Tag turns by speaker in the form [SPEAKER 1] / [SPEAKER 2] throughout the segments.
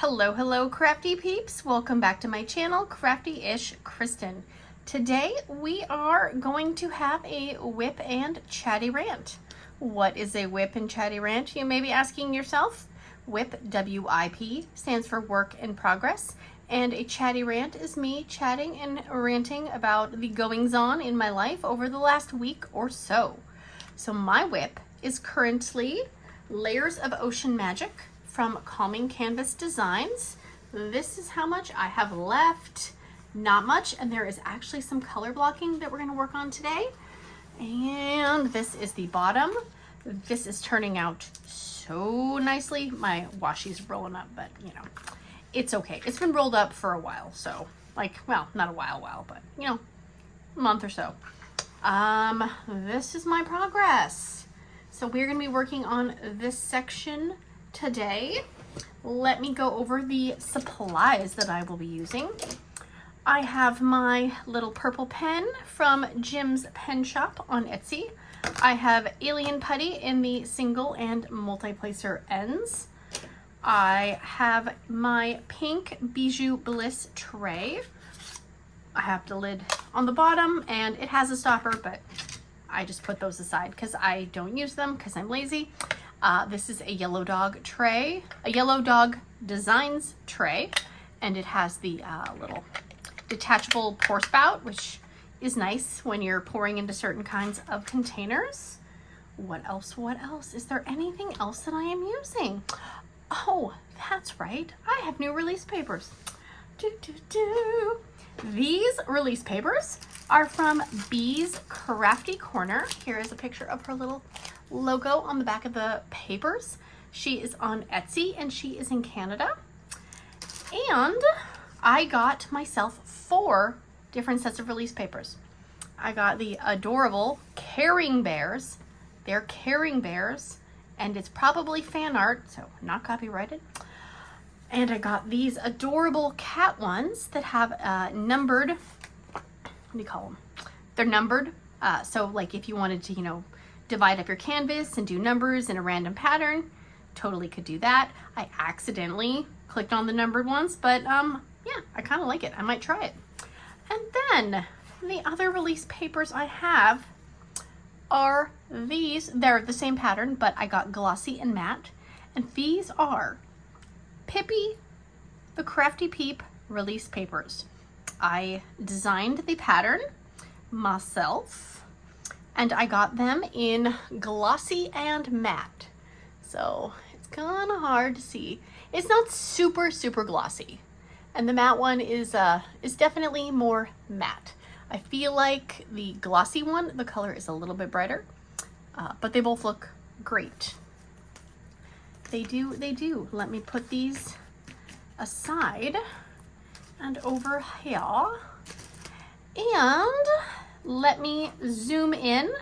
[SPEAKER 1] Hello, crafty peeps. Welcome back to my channel, Crafty-ish-kristyn. Today we are going to have a whip and chatty rant. What is a whip and chatty rant, you may be asking yourself? WIP, W-I-P, stands for work in progress, and a chatty rant is me chatting and ranting about the goings-on in my life over the last week or so. So my whip is currently Layers of Ocean Magic from Calming Canvas Designs. This is how much I have left. Not much, and there is actually some color blocking that we're going to work on today. And this is the bottom. This is turning out so nicely. My washi's rolling up, but you know, it's okay. It's been rolled up for a while, so well, not a while, but you know, a month or so. This is my progress. So we're going to be working on this section today. Let me go over the supplies that I will be using. I have my little purple pen from Jim's Pen Shop on Etsy. I have Alien Putty in the single and multi-placer ends. I have my pink Bijou Bliss tray. I have the lid on the bottom and it has a stopper, but I just put those aside because I don't use them because I'm lazy. This is a Yellow Dog tray, a Yellow Dog Designs tray, and it has the little detachable pour spout, which is nice when you're pouring into certain kinds of containers. What else? Is there anything else that I am using? Oh, that's right. I have new release papers. These release papers are from Bee's Crafty Corner. Here is a picture of her little logo on the back of the papers. She is on Etsy and she is in Canada. And I got myself 4 different sets of release papers. I got the adorable Caring Bears. They're Caring Bears, and it's probably fan art, so not copyrighted. And I got these adorable cat ones that have numbered, what do you call them? They're numbered. So like if you wanted to, you know, divide up your canvas and do numbers in a random pattern, totally could do that. I accidentally clicked on the numbered ones, but yeah, I kind of like it. I might try it. And then the other release papers I have are these. They're the same pattern, but I got glossy and matte. And these are Pippy, the Crafty Peep release papers. I designed the pattern myself, and I got them in glossy and matte. So it's kind of hard to see. It's not super glossy. And the matte one is definitely more matte. I feel like the glossy one, the color is a little bit brighter, but they both look great. They do. Let me put these aside and over here. And let me zoom in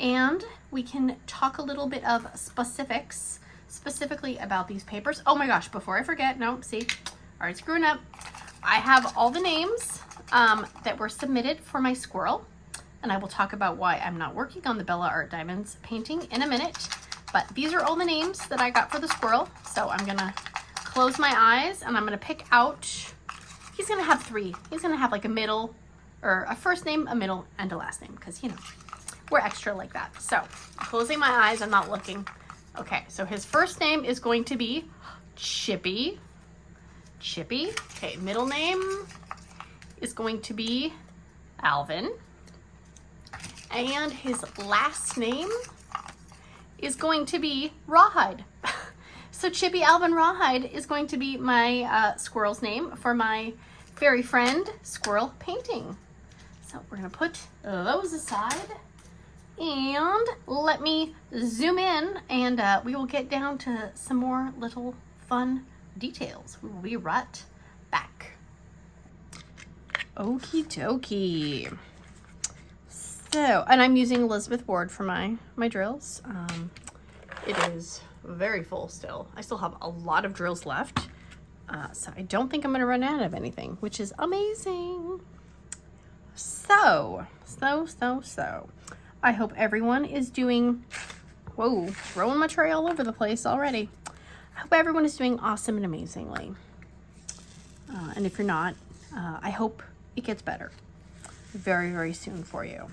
[SPEAKER 1] and we can talk a little bit of specifically about these papers. Oh my gosh, before I forget, no, see, already screwing up. I have all the names that were submitted for my squirrel, and I will talk about why I'm not working on the Bella Art Diamonds painting in a minute. But these are all the names that I got for the squirrel. So I'm gonna close my eyes and I'm gonna pick out, he's gonna have 3. He's gonna have like a middle, or a first name, a middle, and a last name, because you know, we're extra like that. So closing my eyes, I'm not looking. Okay, so his first name is going to be Chippy. Okay, middle name is going to be Alvin. And his last name is going to be Rawhide. So Chippy Alvin Rawhide is going to be my squirrel's name for my fairy friend squirrel painting. So we're gonna put those aside and let me zoom in and we will get down to some more little fun details. We will be right back. Okie dokie. So, and I'm using Elizabeth Ward for my drills. It is very full still. I still have a lot of drills left. So I don't think I'm gonna run out of anything, which is amazing. So. I hope everyone is doing, whoa, throwing my tray all over the place already. I hope everyone is doing awesome and amazingly. And if you're not, I hope it gets better very, very soon for you.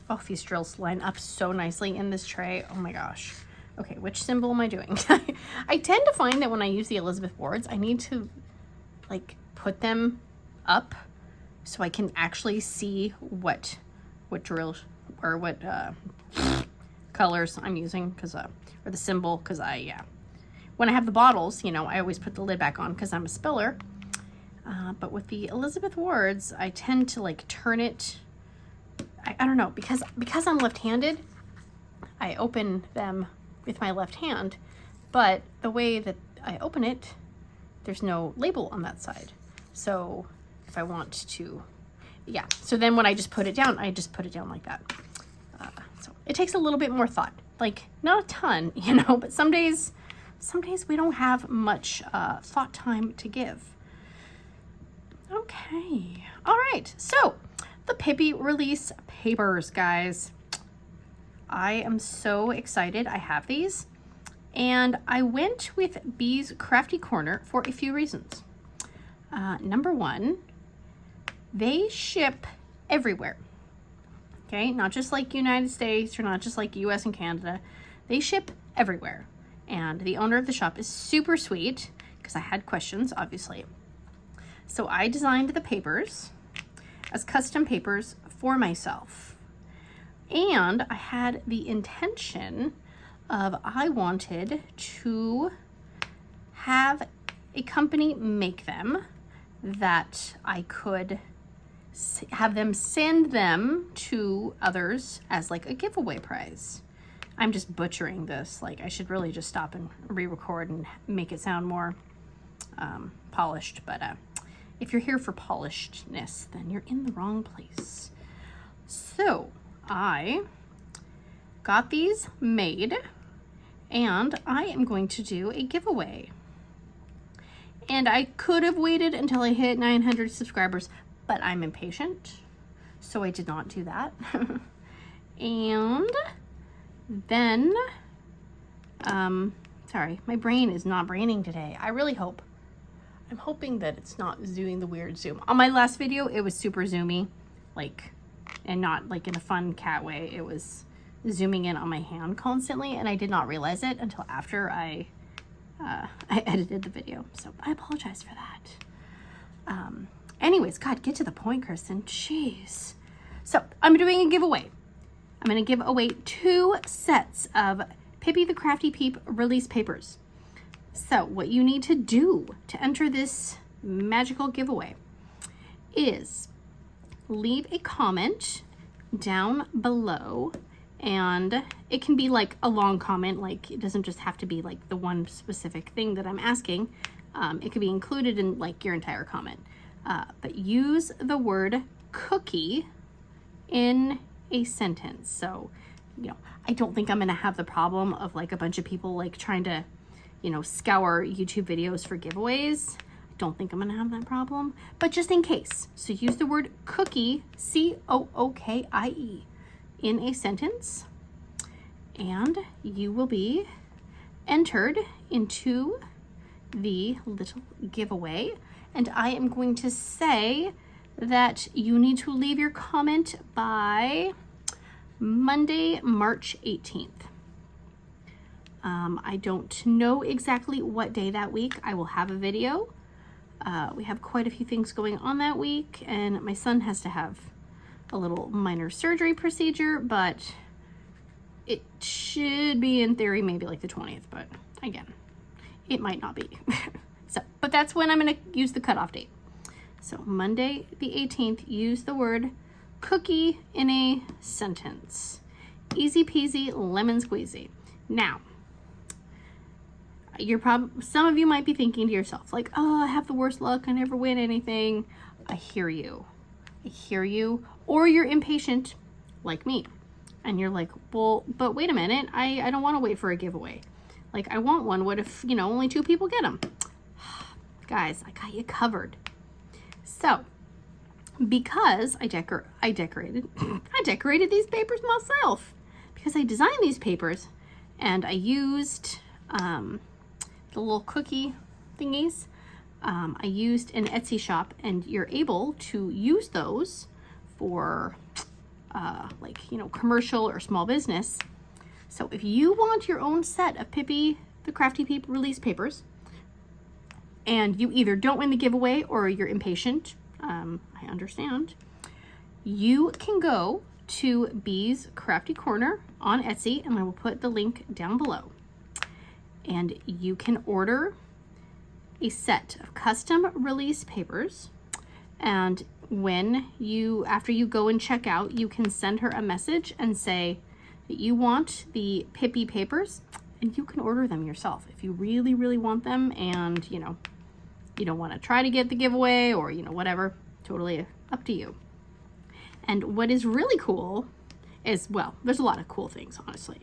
[SPEAKER 1] Oh, these drills line up so nicely in this tray. Oh my gosh. Okay, which symbol am I doing? I tend to find that when I use the Elizabeth boards, I need to like put them up so I can actually see what drill or what colors I'm using, because or the symbol, because when I have the bottles, you know, I always put the lid back on because I'm a spiller. But with the Elizabeth wards, I tend to like turn it. I don't know, because I'm left-handed, I open them with my left hand, but the way that I open it, there's no label on that side. So if I want to, so then when I just put it down, I just put it down like that. So it takes a little bit more thought, like not a ton, you know, but some days we don't have much thought time to give. Okay, all right, so the Pippy Release Papers, guys. I am so excited. I have these, and I went with Bee's Crafty Corner for a few reasons. Number one, they ship everywhere. Okay, not just like United States or not just like US and Canada. They ship everywhere. And the owner of the shop is super sweet, because I had questions, obviously. So I designed the papers as custom papers for myself. And I had the intention of, I wanted to have a company make them that I could have them send them to others as like a giveaway prize. I'm just butchering this. Like, I should really just stop and re-record and make it sound more polished. But if you're here for polishedness, then you're in the wrong place. So I got these made, and I am going to do a giveaway. And I could have waited until I hit 900 subscribers, but I'm impatient, so I did not do that. And then, sorry, my brain is not braining today. I'm hoping that it's not doing the weird zoom. On my last video, it was super zoomy, like, and not like in a fun cat way. It was zooming in on my hand constantly, and I did not realize it until after I edited the video. So I apologize for that. Anyways, God, get to the point, Kristen. Jeez. So I'm doing a giveaway. I'm going to give away 2 sets of Pippy the Crafty Peep Release Papers. So what you need to do to enter this magical giveaway is leave a comment down below, and it can be like a long comment, like it doesn't just have to be like the one specific thing that I'm asking. It could be included in like your entire comment, but use the word cookie in a sentence. So, you know, I don't think I'm gonna have the problem of like a bunch of people like trying to, you know, scour YouTube videos for giveaways. I don't think I'm gonna have that problem, but just in case. So use the word cookie, C-O-O-K-I-E, in a sentence, and you will be entered into the little giveaway. And I am going to say that you need to leave your comment by Monday, March 18th. I don't know exactly what day that week I will have a video. We have quite a few things going on that week, and my son has to have a little minor surgery procedure, but it should be, in theory, maybe like the 20th, but again, it might not be. So, but that's when I'm going to use the cutoff date. So Monday the 18th, use the word cookie in a sentence. Easy peasy, lemon squeezy. Now, some of you might be thinking to yourself, like, oh, I have the worst luck, I never win anything. I hear you. I hear you. Or you're impatient, like me. And you're like, well, but wait a minute, I don't want to wait for a giveaway. Like, I want one. What if, you know, only 2 people get them? Guys, I got you covered. So, because I decorated these papers myself, because I designed these papers, and I used the little cookie thingies, I used an Etsy shop, and you're able to use those for like, you know, commercial or small business. So if you want your own set of Pippy, the Crafty Peep Release Papers, and you either don't win the giveaway or you're impatient, I understand, you can go to Bee's Crafty Corner on Etsy, and I will put the link down below. And you can order a set of custom release papers, and after you go and check out, you can send her a message and say that you want the Pippy papers, and you can order them yourself if you really, really want them, and you know, you don't want to try to get the giveaway, or you know, whatever, totally up to you. And what is really cool is, well, there's a lot of cool things, honestly,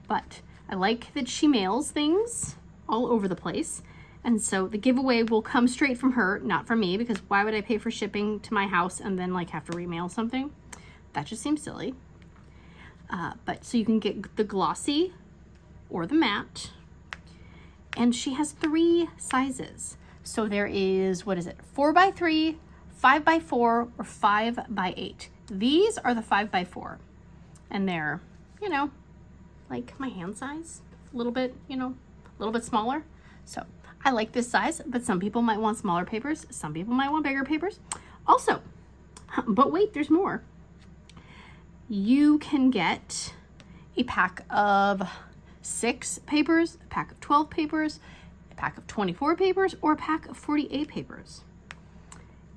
[SPEAKER 1] but I like that she mails things all over the place. And so the giveaway will come straight from her, not from me, because why would I pay for shipping to my house and then like have to remail something? That just seems silly. But so you can get the glossy or the matte, and she has 3 sizes. So there is, what is it? 4x3, 5x4, or 5x8. These are the 5x4, and they're, you know, like my hand size, a little bit, you know, a little bit smaller. So I like this size, but some people might want smaller papers. Some people might want bigger papers. Also, but wait, there's more. You can get a pack of 6 papers, a pack of 12 papers, a pack of 24 papers, or a pack of 48 papers.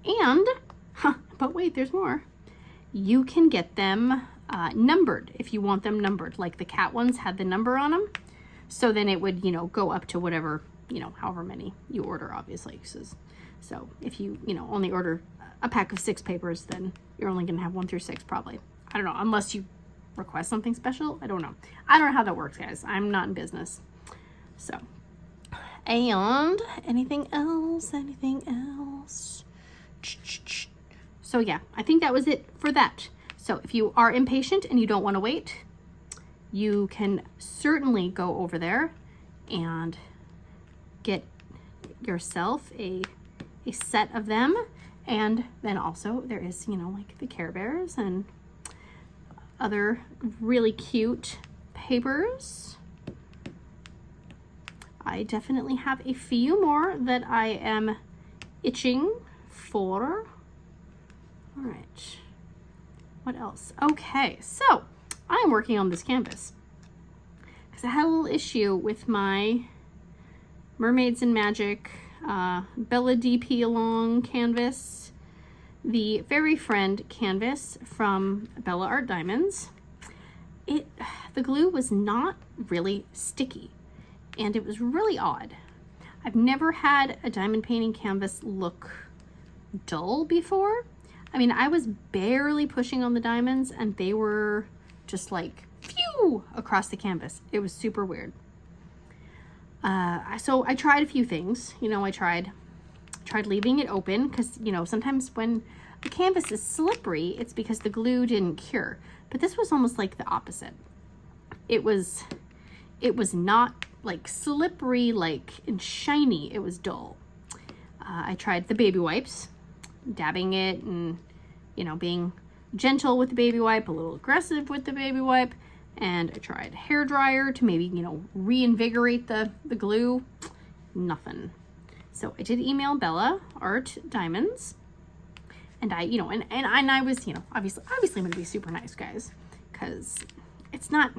[SPEAKER 1] And, but wait, there's more. You can get them numbered if you want them numbered. Like the cat ones had the number on them. So then it would, you know, go up to whatever, you know, however many you order, obviously. So if you, you know, only order a pack of 6 papers, then you're only going to have 1 through 6 probably. I don't know, unless you request something special. I don't know. I don't know how that works, guys. I'm not in business. So, and anything else? Anything else? So yeah, I think that was it for that. So if you are impatient and you don't want to wait, you can certainly go over there and get yourself a set of them. And then also there is, you know, like the Care Bears and other really cute papers. I definitely have a few more that I am itching for. All right, what else? Okay, so I'm working on this canvas because I had a little issue with my Mermaids and Magic Bella DP Along canvas, the Fairy Friend canvas from Bella Art Diamonds. The glue was not really sticky, and it was really odd. I've never had a diamond painting canvas look dull before. I mean, I was barely pushing on the diamonds and they were just like phew across the canvas. It was super weird. So I tried a few things. You know, I tried leaving it open because, you know, sometimes when the canvas is slippery, it's because the glue didn't cure. But this was almost like the opposite. It was not like slippery, like and shiny. It was dull. I tried the baby wipes, dabbing it and, you know, being gentle with the baby wipe, a little aggressive with the baby wipe. And I tried hair dryer to maybe, you know, reinvigorate the glue. Nothing. So I did email Bella Art Diamonds, and I, you know, and I was, you know, obviously I'm gonna be super nice, guys, because it's not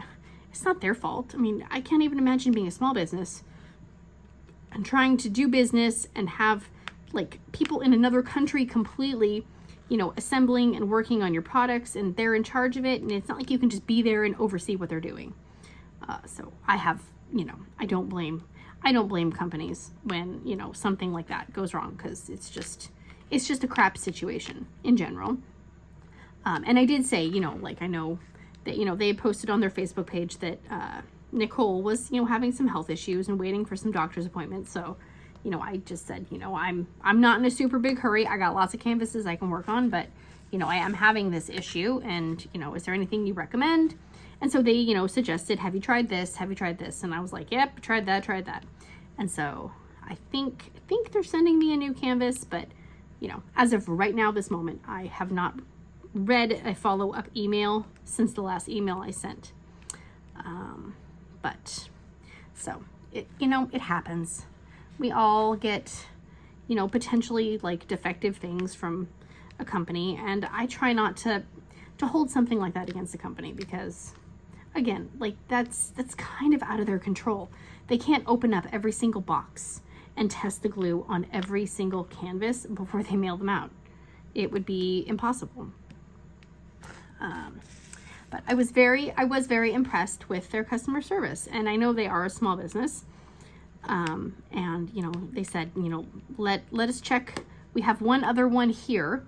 [SPEAKER 1] their fault. I mean, I can't even imagine being a small business and trying to do business and have like people in another country completely, you know, assembling and working on your products, and they're in charge of it, and it's not like you can just be there and oversee what they're doing. So I have, you know, I don't blame companies when, you know, something like that goes wrong, because it's just a crap situation in general. And I did say, you know, like, I know that, you know, they posted on their Facebook page that Nicole was, you know, having some health issues and waiting for some doctor's appointments. So, you know, I just said, you know, I'm not in a super big hurry. I got lots of canvases I can work on, but, you know, I am having this issue, and, you know, is there anything you recommend? And so they, you know, suggested, have you tried this? Have you tried this? And I was like, yep, tried that. And so I think they're sending me a new canvas, but you know, as of right now, this moment, I have not read a follow-up email since the last email I sent. But so it, you know, it happens. We all get, you know, potentially like defective things from a company, and I try not to hold something like that against a company, because again, like that's kind of out of their control. They can't open up every single box and test the glue on every single canvas before they mail them out. It would be impossible. But I was very impressed with their customer service, and I know they are a small business. And you know, they said, you know, let us check. We have one other one here,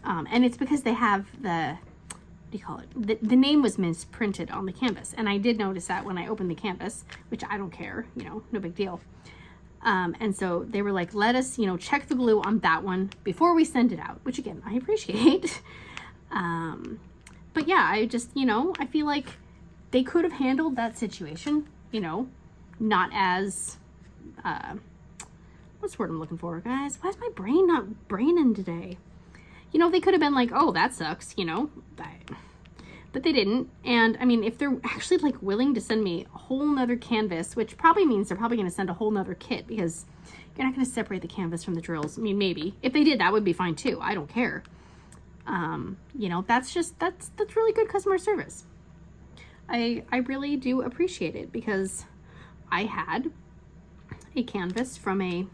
[SPEAKER 1] and it's because they have the, what do you call it? The name was misprinted on the canvas, and I did notice that when I opened the canvas, which I don't care, you know, no big deal. And so they were like, let us, you know, check the glue on that one before we send it out, which again, I appreciate. But yeah, I just, you know, I feel like they could have handled that situation, you know, not as, what's the word I'm looking for, guys? Why is my brain not braining today? You know, they could have been like, oh, that sucks, you know, but they didn't. And I mean, if they're actually like willing to send me a whole nother canvas, which probably means they're probably going to send a whole nother kit, because you're not going to separate the canvas from the drills. I mean, maybe if they did, that would be fine too. I don't care. You know, that's really good customer service. I really do appreciate it, because I had a canvas from a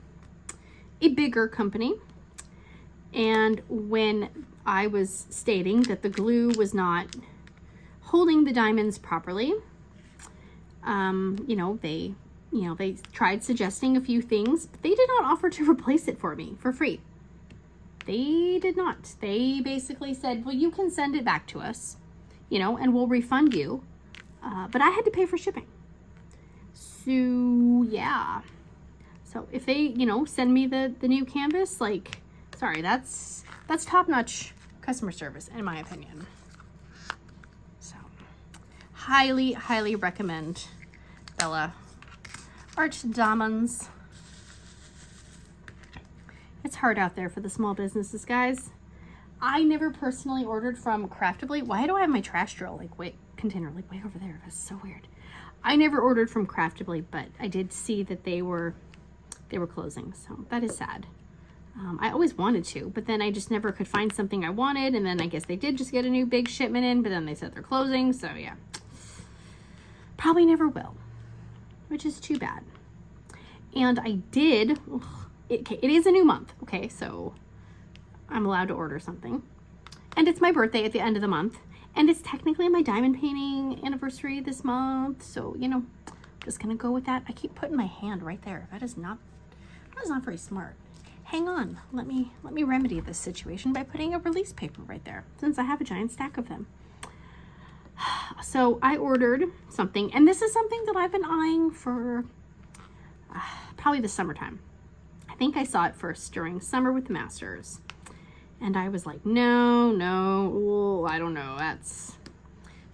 [SPEAKER 1] bigger company, and when I was stating that the glue was not holding the diamonds properly, you know, they tried suggesting a few things, but they did not offer to replace it for me for free. They did not. They basically said, well, you can send it back to us, you know, and we'll refund you. But I had to pay for shipping. So yeah. So if they, you know, send me the new canvas, like, sorry, that's top-notch customer service, in my opinion. So highly, highly recommend Bella Art Diamonds. It's hard out there for the small businesses, guys. I never personally ordered from Craftably. Why do I have my trash drill container like way over there? That's so weird. I never ordered from Craftably, but I did see that they were closing, so that is sad. I always wanted to, but then I just never could find something I wanted, and then I guess they did just get a new big shipment in, but then they said they're closing, so yeah. Probably never will, which is too bad. And I did, it is a new month, okay, so I'm allowed to order something. And it's my birthday at the end of the month, and it's technically my diamond painting anniversary this month, so, you know, I'm just gonna go with that. I keep putting my hand right there. That is not very smart. Hang on, let me remedy this situation by putting a release paper right there, since I have a giant stack of them. So I ordered something, and this is something that I've been eyeing for probably the summertime. I think I saw it first during summer with the Masters, and I was like, no, I don't know. That's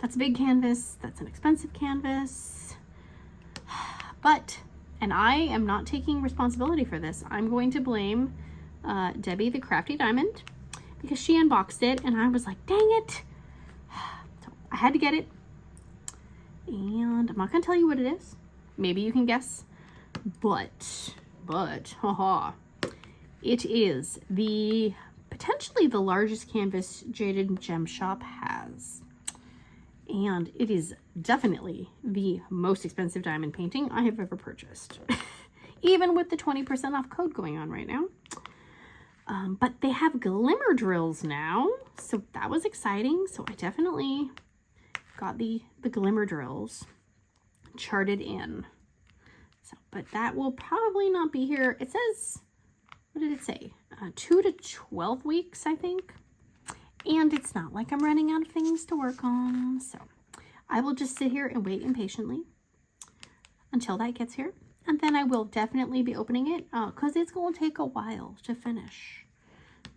[SPEAKER 1] a big canvas. That's an expensive canvas. But, and I am not taking responsibility for this. I'm going to blame Debbie the Crafty Diamond, because she unboxed it, and I was like, dang it. So I had to get it, and I'm not going to tell you what it is. Maybe you can guess, but, haha, it is potentially the largest canvas Jaded Gem Shop has. And it is definitely the most expensive diamond painting I have ever purchased. Even with the 20% off code going on right now. But they have glimmer drills now, so that was exciting. So I definitely got the glimmer drills charted in. So, but that will probably not be here. It says, what did it say? 2 to 12 weeks, I think. And it's not like I'm running out of things to work on, so I will just sit here and wait impatiently until that gets here. And then I will definitely be opening it, because it's going to take a while to finish.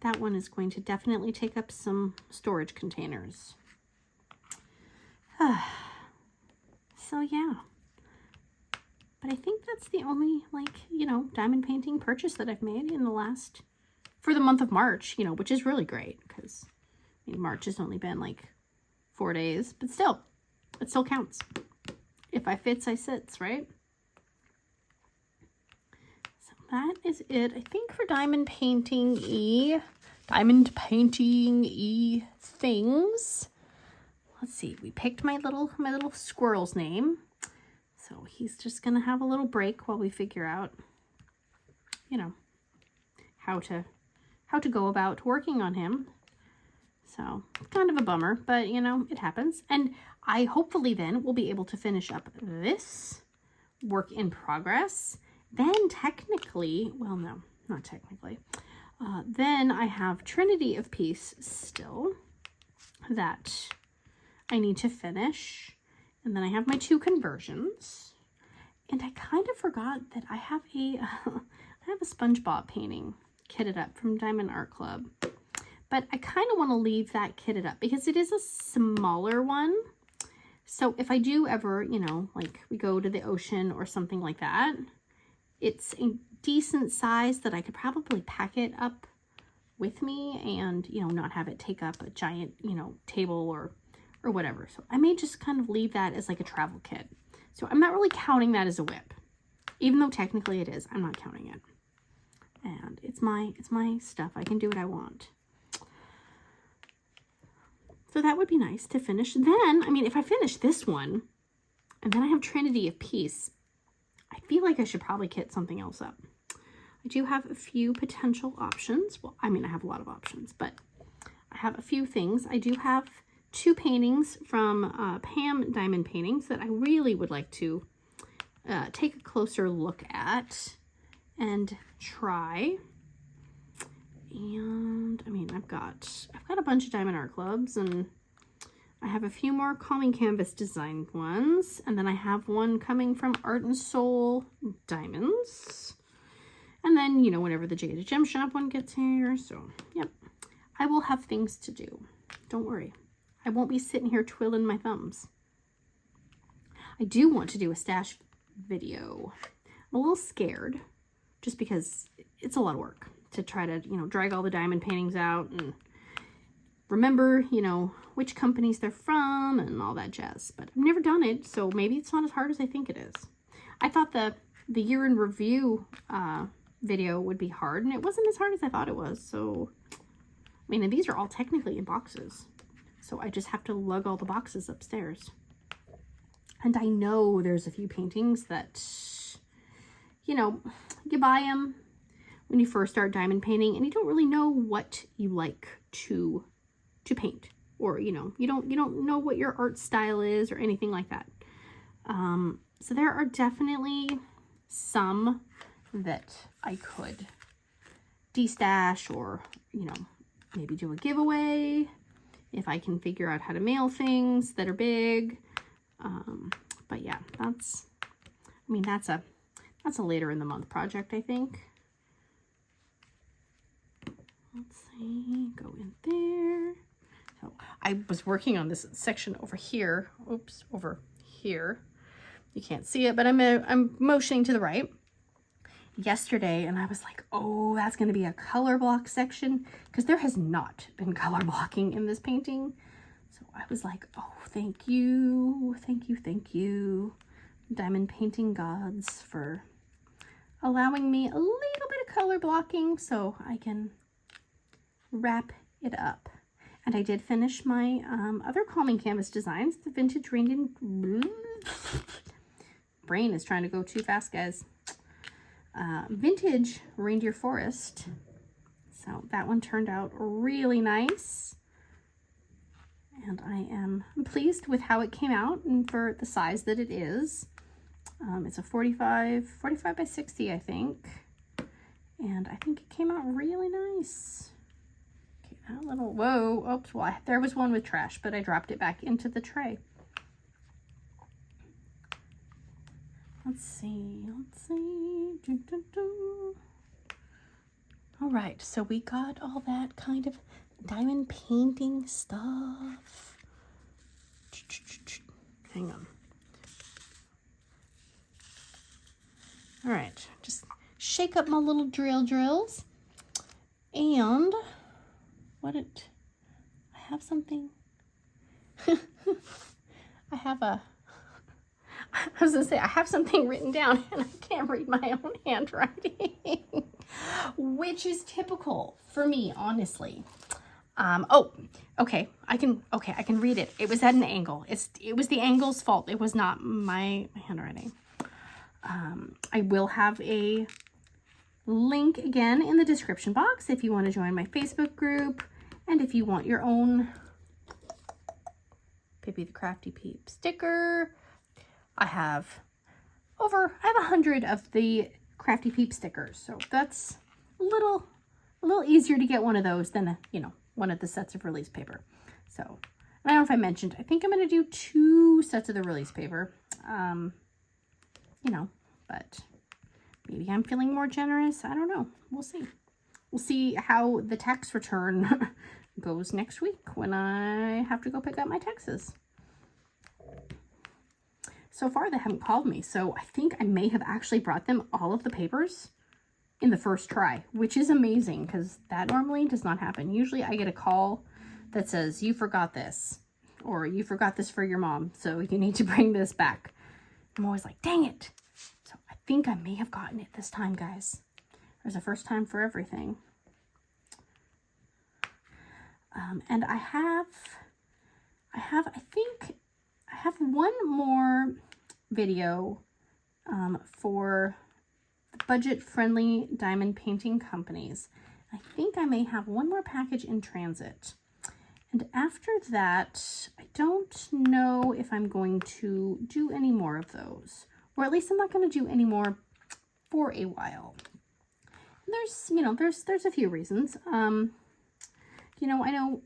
[SPEAKER 1] That one is going to definitely take up some storage containers. So yeah. But I think that's the only, like, you know, diamond painting purchase that I've made in the last, for the month of March, you know, which is really great because, I mean, March has only been like 4 days, but still, it still counts. If I fits, I sits, right? So that is it, I think, for diamond painting things. Let's see, we picked my little squirrel's name. So he's just gonna have a little break while we figure out, you know, how to go about working on him. So kind of a bummer, but you know, it happens. And I hopefully then will be able to finish up this work in progress. Then technically, well, no, not technically. Then I have Trinity of Peace still that I need to finish. And then I have my 2 conversions. And I kind of forgot that I have a SpongeBob painting kitted up from Diamond Art Club. But I kind of want to leave that kitted up because it is a smaller one. So if I do ever, you know, like we go to the ocean or something like that, it's a decent size that I could probably pack it up with me and, you know, not have it take up a giant, you know, table or whatever. So I may just kind of leave that as like a travel kit. So I'm not really counting that as a whip, even though technically it is. I'm not counting it. And it's my stuff. I can do what I want. So that would be nice to finish. Then, I mean, if I finish this one, and then I have Trinity of Peace, I feel like I should probably kit something else up. I do have a few potential options. Well, I mean, I have a lot of options, but I have a few things. I do have 2 paintings from Pam Diamond Paintings that I really would like to take a closer look at and try. And I mean, I've got a bunch of Diamond Art Clubs, and I have a few more Calming Canvas designed ones, and then I have one coming from Art and Soul Diamonds. And then, you know, whenever the Jaded Gem Shop one gets here, so yep, I will have things to do. Don't worry, I won't be sitting here twiddling my thumbs. I do want to do a stash video. I'm a little scared, just because it's a lot of work to try to, you know, drag all the diamond paintings out and remember, you know, which companies they're from and all that jazz. But I've never done it, so maybe it's not as hard as I think it is. I thought the year in review video would be hard, and it wasn't as hard as I thought it was. So, I mean, and these are all technically in boxes. So I just have to lug all the boxes upstairs. And I know there's a few paintings that, you know, you buy them when you first start diamond painting and you don't really know what you like to paint, or, you know, you don't know what your art style is or anything like that. So there are definitely some that I could destash, or, you know, maybe do a giveaway if I can figure out how to mail things that are big. But yeah, that's a later in the month project, I think. Let's see, go in there. So I was working on this section over here. Oops, over here. You can't see it, but I'm motioning to the right yesterday, and I was like, oh, that's going to be a color block section, because there has not been color blocking in this painting. So I was like, oh, thank you, diamond painting gods, for allowing me a little bit of color blocking so I can wrap it up. And I did finish my other Calming Canvas designs, the Vintage Reindeer. Brain is trying to go too fast, guys. Vintage Reindeer Forest. So that one turned out really nice. And I am pleased with how it came out and for the size that it is. It's a 45 by 60, I think. And I think it came out really nice. Okay, that little, whoa, oops, well, there was one with trash, but I dropped it back into the tray. Let's see. Dun, dun, dun. All right, so we got all that kind of diamond painting stuff. Hang on. All right, just shake up my little drills. And I have something. I was gonna say, I have something written down and I can't read my own handwriting, which is typical for me, honestly. Oh, okay. I can read it. It was at an angle. It was the angle's fault. It was not my handwriting. I will have a link again in the description box if you want to join my Facebook group, and if you want your own Pippy the Crafty Peep sticker. I have 100 of the Crafty Peep stickers, so that's a little easier to get one of those than one of the sets of release paper. So, and I don't know if I mentioned, I think I'm going to do 2 sets of the release paper. But maybe I'm feeling more generous. I don't know. We'll see. We'll see how the tax return goes next week when I have to go pick up my taxes. So far, they haven't called me, so I think I may have actually brought them all of the papers in the first try, which is amazing because that normally does not happen. Usually I get a call that says, you forgot this, or you forgot this for your mom, so you need to bring this back. I'm always like, dang it. So I think I may have gotten it this time, guys. There's a first time for everything. And I think I have one more video for budget-friendly diamond painting companies. I think I may have one more package in transit. And after that, I don't know if I'm going to do any more of those. Or at least I'm not going to do any more for a while. There's a few reasons. I know,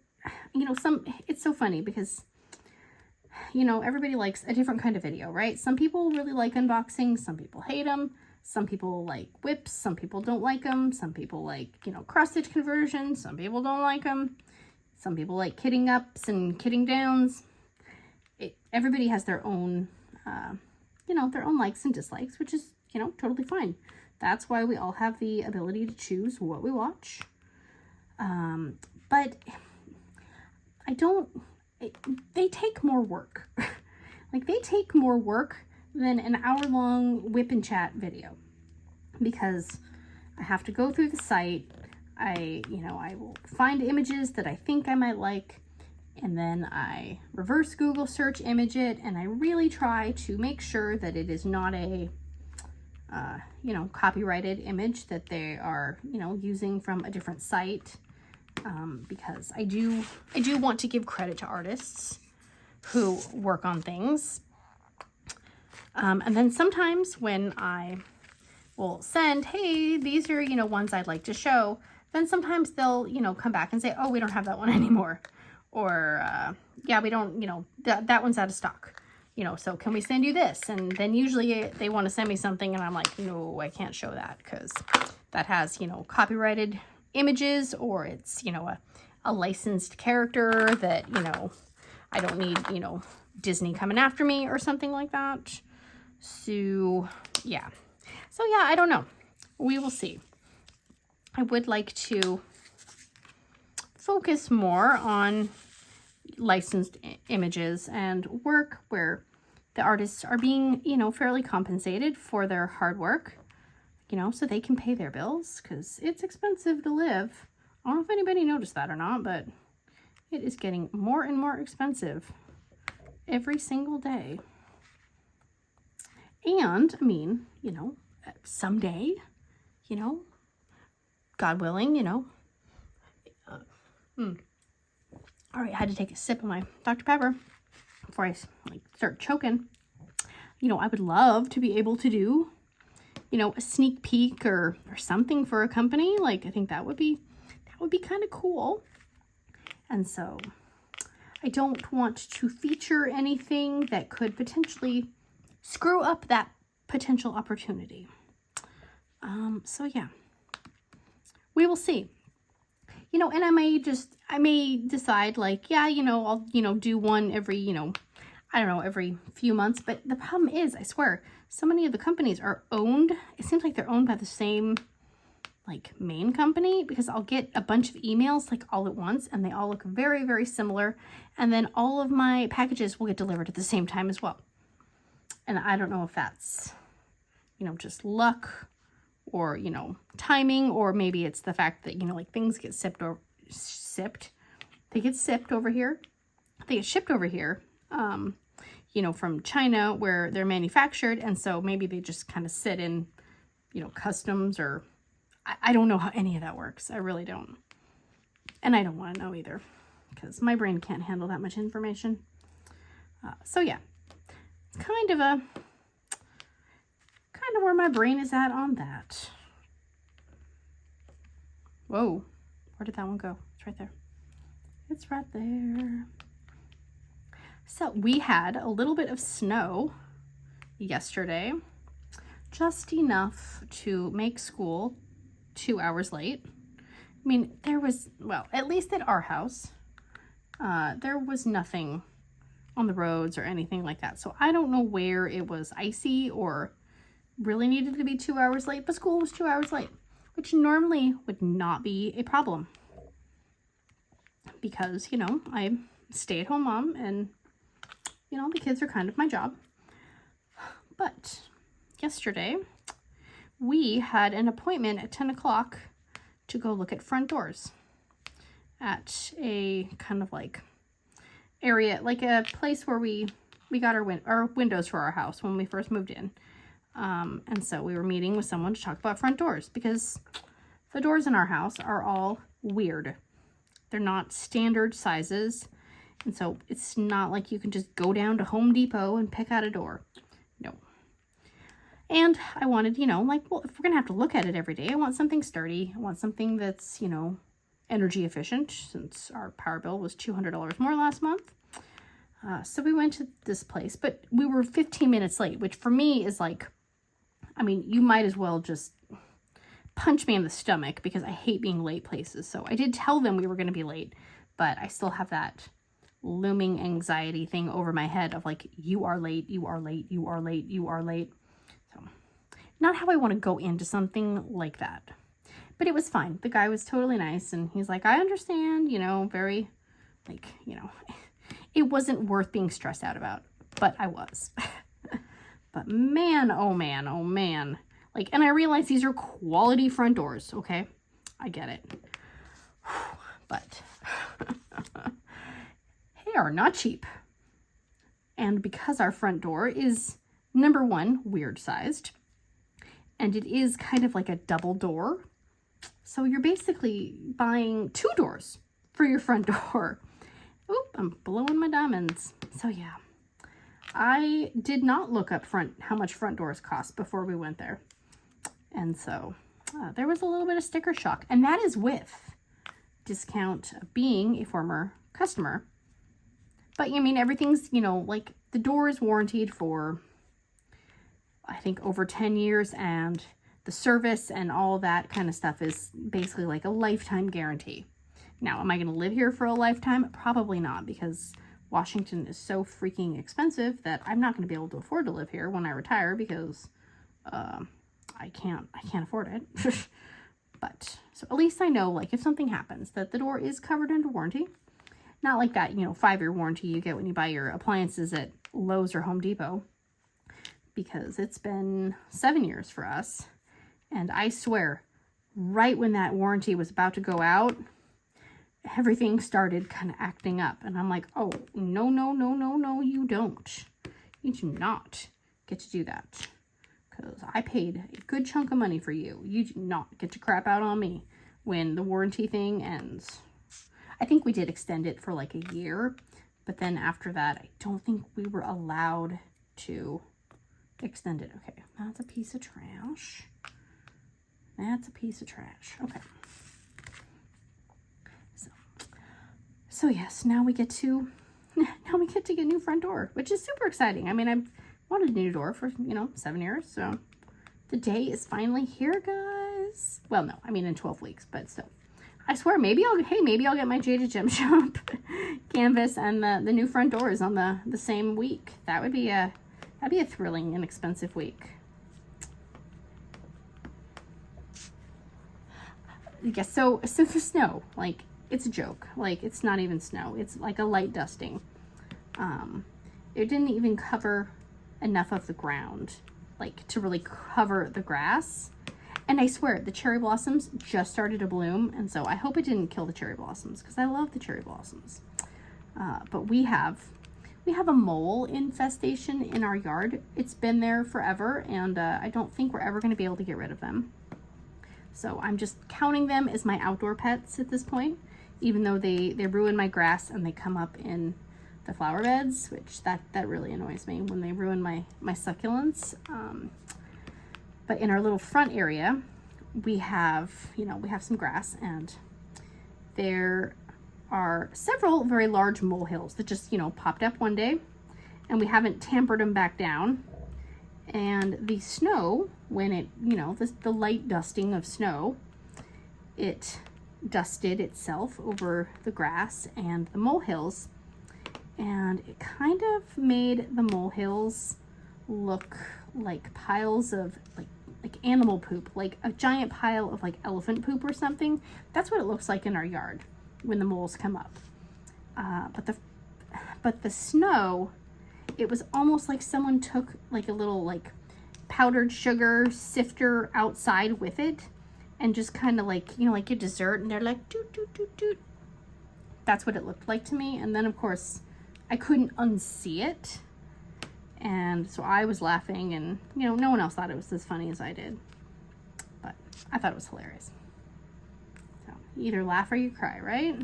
[SPEAKER 1] it's so funny because everybody likes a different kind of video, right? Some people really like unboxing, some people hate them, some people like whips, some people don't like them, some people like, cross-stitch conversions, some people don't like them, some people like kitting ups and kitting downs. Everybody has their own, their own likes and dislikes, which is, totally fine. That's why we all have the ability to choose what we watch. But they take more work. Like, they take more work than an hour-long whip and chat video, because I have to go through the site. I will find images that I think I might like, and then I reverse Google search image it, and I really try to make sure that it is not a copyrighted image that they are using from a different site. Because I do want to give credit to artists who work on things. And then sometimes when I will send, hey, these are, ones I'd like to show, then sometimes they'll, come back and say, oh, we don't have that one anymore. Or, yeah, we don't, that one's out of stock. So can we send you this? And then usually they want to send me something and I'm like, no, I can't show that because that has, copyrighted images, or it's, a licensed character that, I don't need, Disney coming after me or something like that. So, yeah. So, yeah, I don't know. We will see. I would like to focus more on licensed images and work where the artists are being, fairly compensated for their hard work, so they can pay their bills, because it's expensive to live. I don't know if anybody noticed that or not, but it is getting more and more expensive every single day. And, I mean, someday, God willing, all right, I had to take a sip of my Dr. Pepper before I start choking. I would love to be able to do, a sneak peek or something for a company. Like, I think that would be kind of cool. And so I don't want to feature anything that could potentially screw up that potential opportunity. So yeah, we will see. And I may decide, like, yeah, I'll, do one every, I don't know, every few months. But the problem is, I swear, so many of the companies are owned. It seems like they're owned by the same like main company, because I'll get a bunch of emails like all at once and they all look very, very similar. And then all of my packages will get delivered at the same time as well. And I don't know if that's, you know, just luck or, you know, timing, or maybe it's the fact that, you know, like things get they get shipped over here. They get shipped over here, you know, from China where they're manufactured. And so maybe they just kind of sit in, you know, customs, or I don't know how any of that works. I really don't. And I don't want to know either, because my brain can't handle that much information. So yeah, it's kind of where my brain is at on that. Whoa, where did that one go? It's right there. It's right there. So we had a little bit of snow yesterday, just enough to make school 2 hours late. I mean, there was, well, at least at our house, there was nothing on the roads or anything like that. So I don't know where it was icy or really needed to be 2 hours late, but school was 2 hours late, which normally would not be a problem because, you know, I'm a stay-at-home mom and, you know, the kids are kind of my job. But yesterday, we had an appointment at 10 o'clock to go look at front doors at a kind of like area, like a place where we got our windows for our house when we first moved in. And so we were meeting with someone to talk about front doors, because the doors in our house are all weird. They're not standard sizes. And so it's not like you can just go down to Home Depot and pick out a door. No. And I wanted, you know, like, well, if we're going to have to look at it every day, I want something sturdy. I want something that's, you know, energy efficient, since our power bill was $200 more last month. So we went to this place, but we were 15 minutes late, which for me is like, I mean, you might as well just punch me in the stomach, because I hate being late places. So I did tell them we were going to be late, but I still have that looming anxiety thing over my head of like, you are late, you are late, you are late, you are late. So not how I want to go into something like that, but it was fine. The guy was totally nice, and he's like, I understand, you know, very like, you know, it wasn't worth being stressed out about, but I was. But man, oh man, oh man. Like, and I realize these are quality front doors, okay? I get it. But they are not cheap. And because our front door is, number one, weird sized, and it is kind of like a double door, so you're basically buying 2 doors for your front door. Oop, I'm blowing my diamonds. So yeah, I did not look up how much front doors cost before we went there. And so there was a little bit of sticker shock, and that is with discount of being a former customer. But I mean, everything's, you know, like the door is warranted for, I think, over 10 years, and the service and all that kind of stuff is basically like a lifetime guarantee. Now, am I going to live here for a lifetime? Probably not, because Washington is so freaking expensive that I'm not going to be able to afford to live here when I retire, because I can't afford it. But so at least I know, like, if something happens, that the door is covered under warranty. Not like that, you know, 5-year warranty you get when you buy your appliances at Lowe's or Home Depot, because it's been 7 years for us. And I swear, right when that warranty was about to go out, everything started kind of acting up. And I'm like, oh, no, no, no, no, no, you don't. You do not get to do that. Because I paid a good chunk of money for you. You do not get to crap out on me when the warranty thing ends. I think we did extend it for like a year. But then after that, I don't think we were allowed to extend it. Okay, that's a piece of trash. That's a piece of trash. Okay. So yes, now we get to get a new front door, which is super exciting. I mean, I've wanted a new door for, you know, 7 years. So the day is finally here, guys. Well, no, I mean in 12 weeks, but still. I swear, maybe I'll get my Jaded Gem Shop canvas and the new front doors on the same week. That would be That'd be a thrilling, inexpensive week. Yeah, so the snow, like, it's a joke. Like, it's not even snow. It's like a light dusting. It didn't even cover enough of the ground, like, to really cover the grass. And I swear, the cherry blossoms just started to bloom, and so I hope it didn't kill the cherry blossoms, because I love the cherry blossoms. But we have a mole infestation in our yard. It's been there forever, and I don't think we're ever going to be able to get rid of them. So I'm just counting them as my outdoor pets at this point, even though they ruin my grass and they come up in the flower beds, which that really annoys me when they ruin my succulents. But in our little front area, we have some grass, and there are several very large molehills that just, popped up one day, and we haven't tampered them back down. And the snow, when it, the light dusting of snow, it dusted itself over the grass and the molehills, and it kind of made the molehills look like piles of like animal poop, like a giant pile of like elephant poop or something. That's what it looks like in our yard when the moles come up. But the snow, it was almost like someone took like a little like powdered sugar sifter outside with it and just kind of like, like your dessert, and they're like doot doot doot doot. That's what it looked like to me. And then of course I couldn't unsee it, and so I was laughing, and no one else thought it was as funny as I did, but I thought it was hilarious. So you either laugh or you cry, right?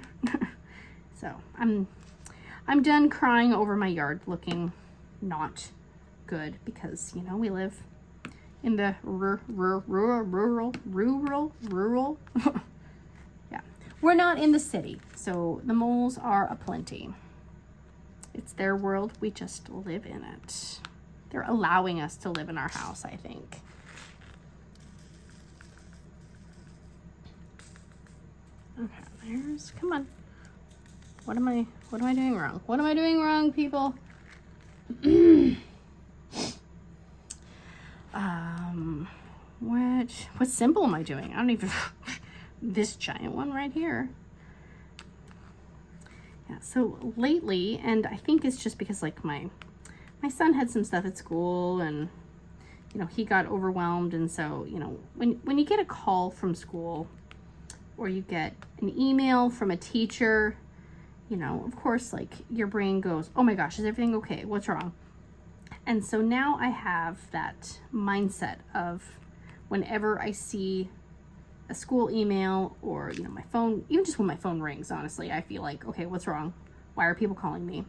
[SPEAKER 1] So I'm done crying over my yard looking not good, because we live in the rural yeah, we're not in the city, so the moles are aplenty. It's their world, we just live in it. They're allowing us to live in our house, I think. Okay, come on. What am I doing wrong? What am I doing wrong, people? What symbol am I doing? I don't even, this giant one right here. Yeah, so lately, and I think it's just because like my son had some stuff at school, and he got overwhelmed, and so when you get a call from school, or you get an email from a teacher, of course, like your brain goes, oh my gosh, is everything okay? What's wrong? And so now I have that mindset of whenever I see a school email, or my phone, even just when my phone rings, honestly, I feel like, okay, what's wrong? Why are people calling me?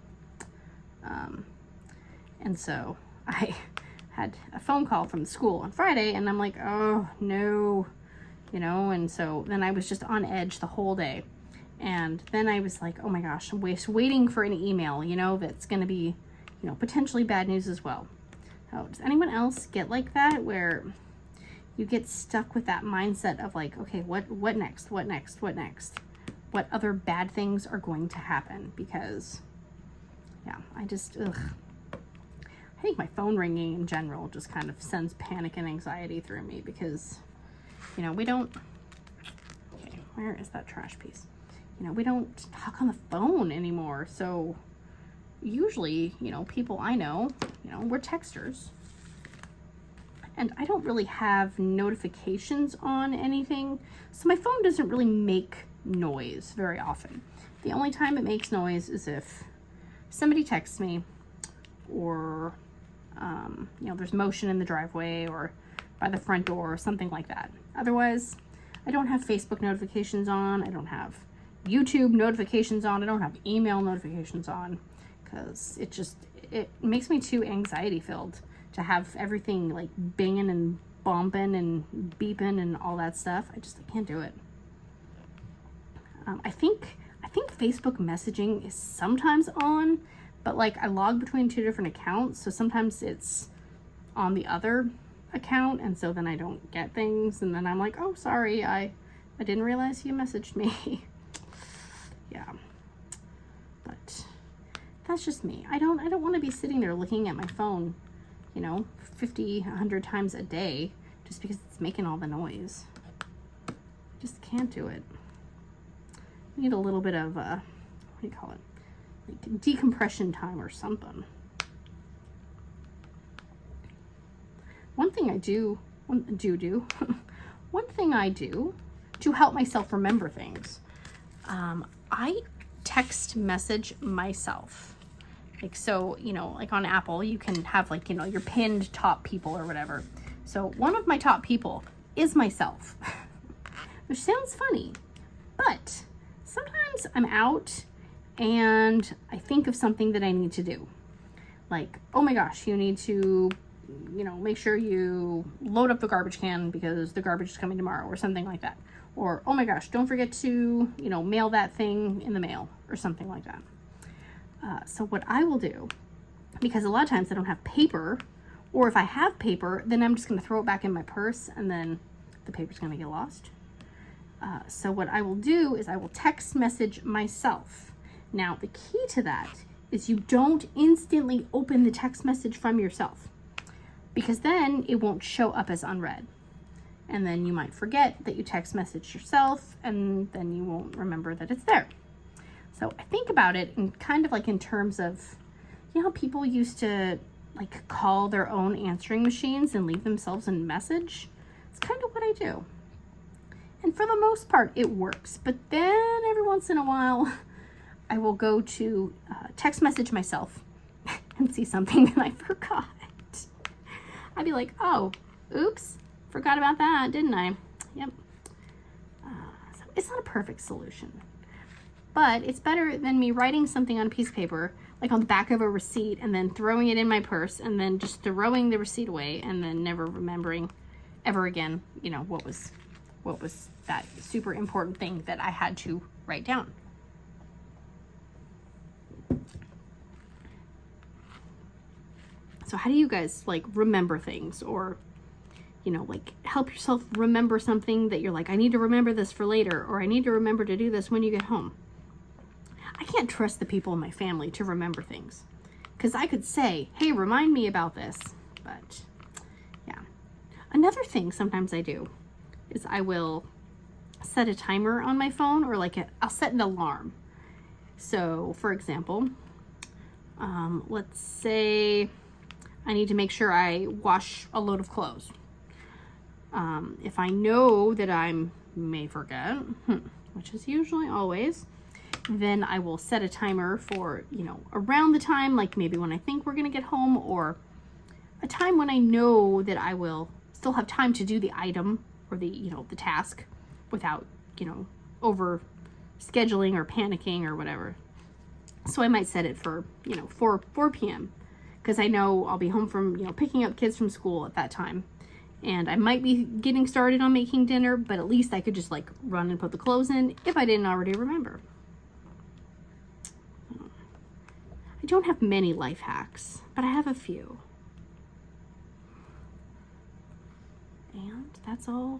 [SPEAKER 1] And so I had a phone call from the school on Friday, and I'm like, oh no, and so then I was just on edge the whole day. And then I was like, oh my gosh, I'm waiting for an email, that's going to be, potentially bad news as well. Oh, does anyone else get like that, where you get stuck with that mindset of like, okay, what next? What next? What next? What other bad things are going to happen? Because, yeah, I think my phone ringing in general just kind of sends panic and anxiety through me, because, we don't, okay, where is that trash piece? We don't talk on the phone anymore. So usually, people I know, we're texters. And I don't really have notifications on anything. So my phone doesn't really make noise very often. The only time it makes noise is if somebody texts me, or, there's motion in the driveway or by the front door or something like that. Otherwise, I don't have Facebook notifications on. I don't have YouTube notifications on. I don't have email notifications on, because it makes me too anxiety filled to have everything like binging and bumping and beeping and all that stuff. I can't do it. I think Facebook messaging is sometimes on, but like I log between two different accounts, so sometimes it's on the other account, and so then I don't get things, and then I'm like, oh sorry, I didn't realize you messaged me. Yeah, but that's just me. I don't want to be sitting there looking at my phone you know, 50, 100 times a day just because it's making all the noise. Just can't do it. Need a little bit of, what do you call it? Like decompression time or something. One thing I do, one thing I do to help myself remember things, I text message myself. Like, so, you know, like on Apple, you can have like, you know, your pinned top people or whatever. So one of my top people is myself, which sounds funny, but sometimes I'm out and I think of something that I need to do. Like, oh my gosh, you need to, you know, make sure you load up the garbage can because the garbage is coming tomorrow or something like that. Or, oh my gosh, don't forget to, you know, mail that thing in the mail or something like that. So what I will do, because a lot of times I don't have paper, or if I have paper, then I'm just going to throw it back in my purse and then the paper's going to get lost. So what I will do is I will text message myself. Now, the key to that is you don't instantly open the text message from yourself, because then it won't show up as unread. And then you might forget that you text messaged yourself, and then you won't remember that it's there. So I think about it in kind of like in terms of, you know, how people used to like call their own answering machines and leave themselves a message. It's kind of what I do. And for the most part, it works. But then every once in a while, I will go to text message myself and see something that I forgot. I'd be like, oh, oops, forgot about that, didn't I? Yep. So it's not a perfect solution, but it's better than me writing something on a piece of paper, like on the back of a receipt, and then throwing it in my purse, and then just throwing the receipt away, and then never remembering ever again, you know, what was that super important thing that I had to write down. So how do you guys like remember things, or, you know, like help yourself remember something that you're like, I need to remember this for later, or I need to remember to do this when you get home? I can't trust the people in my family to remember things, because I could say, hey, remind me about this. But yeah. Another thing sometimes I do is I will set a timer on my phone, or like I'll set an alarm. So for example, let's say I need to make sure I wash a load of clothes. If I know that I may forget, which is usually always, then I will set a timer for, you know, around the time, like maybe when I think we're gonna get home, or a time when I know that I will still have time to do the item or the, you know, the task without, you know, over scheduling or panicking or whatever. So I might set it for, you know, 4 p.m. because I know I'll be home from, you know, picking up kids from school at that time. And I might be getting started on making dinner, but at least I could just like run and put the clothes in if I didn't already remember. I don't have many life hacks, but I have a few. And that's all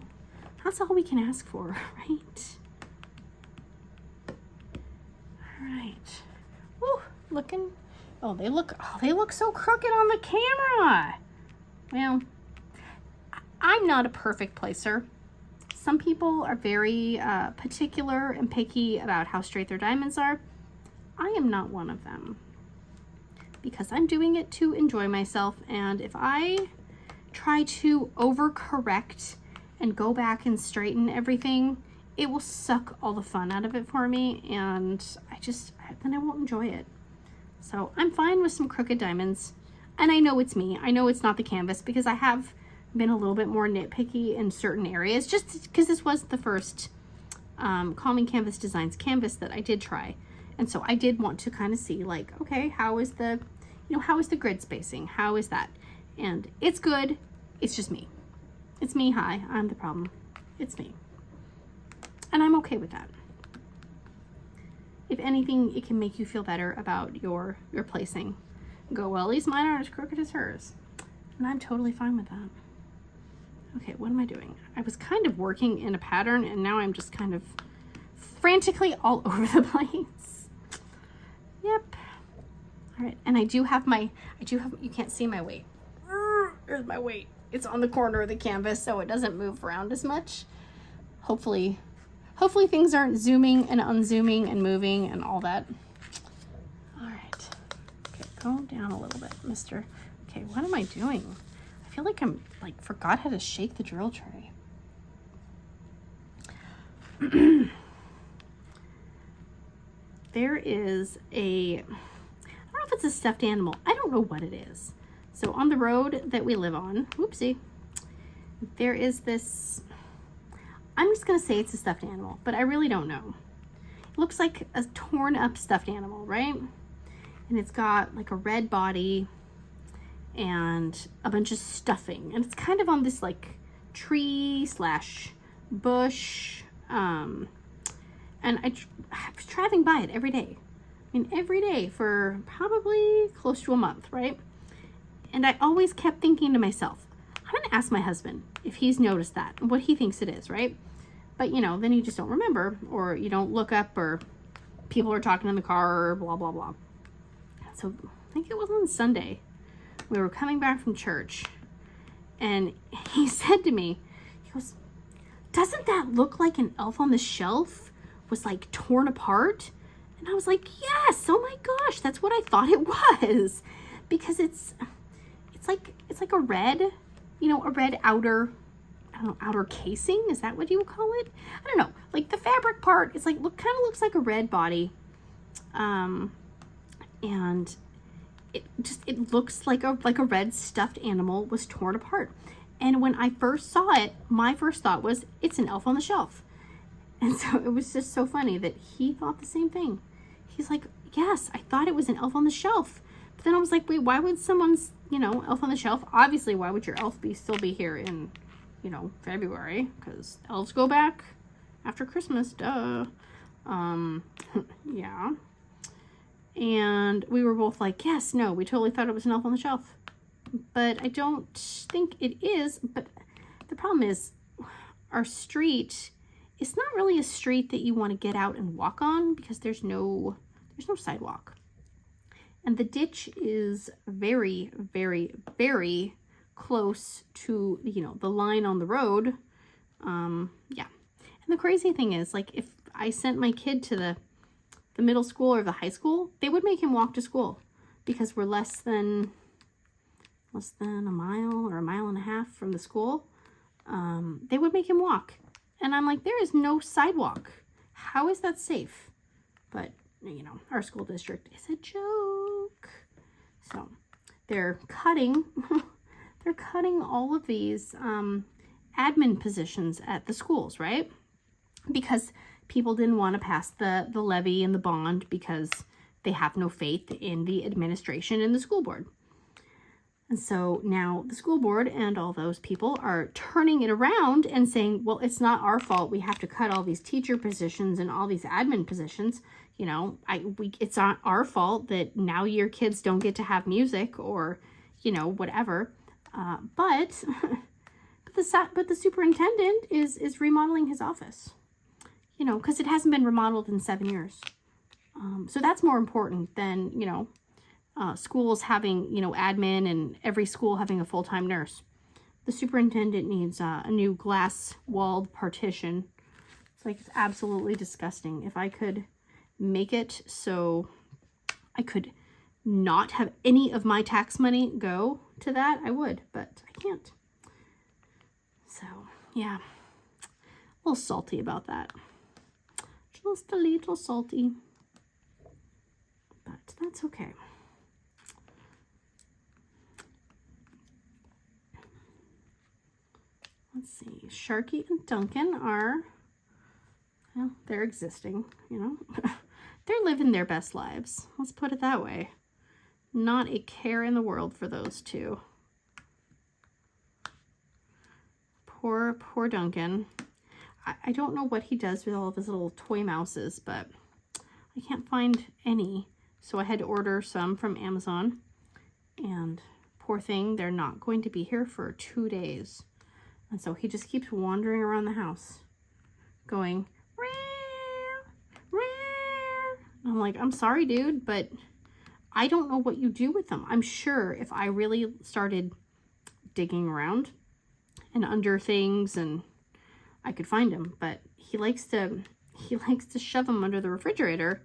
[SPEAKER 1] we can ask for, right? All right. Woo, looking, oh, they look so crooked on the camera. Well, I'm not a perfect placer. Some people are very particular and picky about how straight their diamonds are. I am not one of them, because I'm doing it to enjoy myself. And if I try to overcorrect and go back and straighten everything, it will suck all the fun out of it for me, and then I won't enjoy it. So I'm fine with some crooked diamonds. And I know it's me. I know it's not the canvas, because I have been a little bit more nitpicky in certain areas, just because this was the first Calming Canvas Designs canvas that I did try. And so I did want to kind of see, like, okay, how is the grid spacing? How is that? And it's good. It's just me. It's me. Hi, I'm the problem. It's me. And I'm okay with that. If anything, it can make you feel better about your placing. Go, well, at least mine aren't as crooked as hers. And I'm totally fine with that. Okay, what am I doing? I was kind of working in a pattern, and now I'm just kind of frantically all over the place. Yep. All right, and I do have, you can't see my weight. There's my weight. It's on the corner of the canvas so it doesn't move around as much. Hopefully things aren't zooming and unzooming and moving and all that. All right. Okay, go down a little bit, mister. Okay, what am I doing? I feel like I'm forgot how to shake the drill tray. There is I don't know if it's a stuffed animal. I don't know what it is. So on the road that we live on, whoopsie, there is this, I'm just going to say it's a stuffed animal, but I really don't know. It looks like a torn up stuffed animal, right? And it's got like a red body and a bunch of stuffing. And it's kind of on this like tree / bush. And I was driving by it every day. I mean, every day for probably close to a month, right? And I always kept thinking to myself, I'm going to ask my husband if he's noticed that and what he thinks it is, right? But, you know, then you just don't remember, or you don't look up, or people are talking in the car, or blah, blah, blah. So I think it was on Sunday. We were coming back from church, and he said to me, he goes, doesn't that look like an Elf on the Shelf was like torn apart? And I was like, yes, oh my gosh, that's what I thought it was. Because it's like a red, you know, a red outer, I don't know, outer casing. Is that what you would call it? I don't know. Like the fabric part, it's like, kind of looks like a red body. And it looks like a red stuffed animal was torn apart. And when I first saw it, my first thought was, it's an Elf on the Shelf. And so it was just so funny that he thought the same thing. He's like, yes, I thought it was an Elf on the Shelf. But then I was like, wait, why would someone's, you know, Elf on the Shelf? Obviously, why would your elf still be here in, you know, February? Because elves go back after Christmas, duh. Yeah. And we were both like, yes, no, we totally thought it was an Elf on the Shelf. But I don't think it is. But the problem is, our street, it's not really a street that you want to get out and walk on because there's no sidewalk. And the ditch is very, very, very close to, you know, the line on the road. Yeah. And the crazy thing is, like, if I sent my kid to the middle school or the high school, they would make him walk to school because we're less than a mile or a mile and a half from the school. They would make him walk. And I'm like, there is no sidewalk. How is that safe? But, you know, our school district is a joke. So they're cutting all of these admin positions at the schools, right? Because people didn't want to pass the levy and the bond because they have no faith in the administration and the school board. And so now the school board and all those people are turning it around and saying, well, it's not our fault. We have to cut all these teacher positions and all these admin positions. You know, it's not our fault that now your kids don't get to have music or, you know, whatever. But the superintendent is remodeling his office, you know, because it hasn't been remodeled in 7 years. So that's more important than, you know, schools having, you know, admin and every school having a full-time nurse. The superintendent needs a new glass-walled partition. It's like, it's absolutely disgusting. If I could make it so I could not have any of my tax money go to that, I would, but I can't. So, yeah, a little salty about that. Just a little salty, but that's okay. Let's see, Sharky and Duncan are, well, they're existing, you know. They're living their best lives. Let's put it that way. Not a care in the world for those two. Poor Duncan. I don't know what he does with all of his little toy mouses, but I can't find any. So I had to order some from Amazon. And poor thing, they're not going to be here for 2 days. And so he just keeps wandering around the house going, rare, rare. I'm like, I'm sorry, dude, but I don't know what you do with them. I'm sure if I really started digging around and under things, and I could find them, but he likes to shove them under the refrigerator.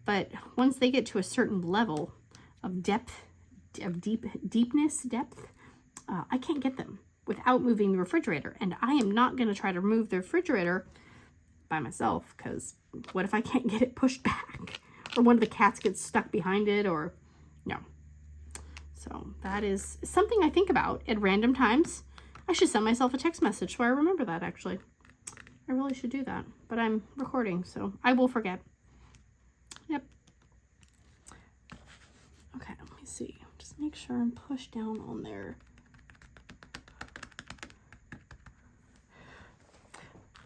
[SPEAKER 1] But once they get to a certain level of depth, I can't get them without moving the refrigerator. And I am not going to try to remove the refrigerator by myself, because what if I can't get it pushed back, or one of the cats gets stuck behind it, or no. So that is something I think about at random times. I should send myself a text message so I remember that, actually. I really should do that, but I'm recording, so I will forget. Yep. Okay, let me see. Just make sure and push down on there.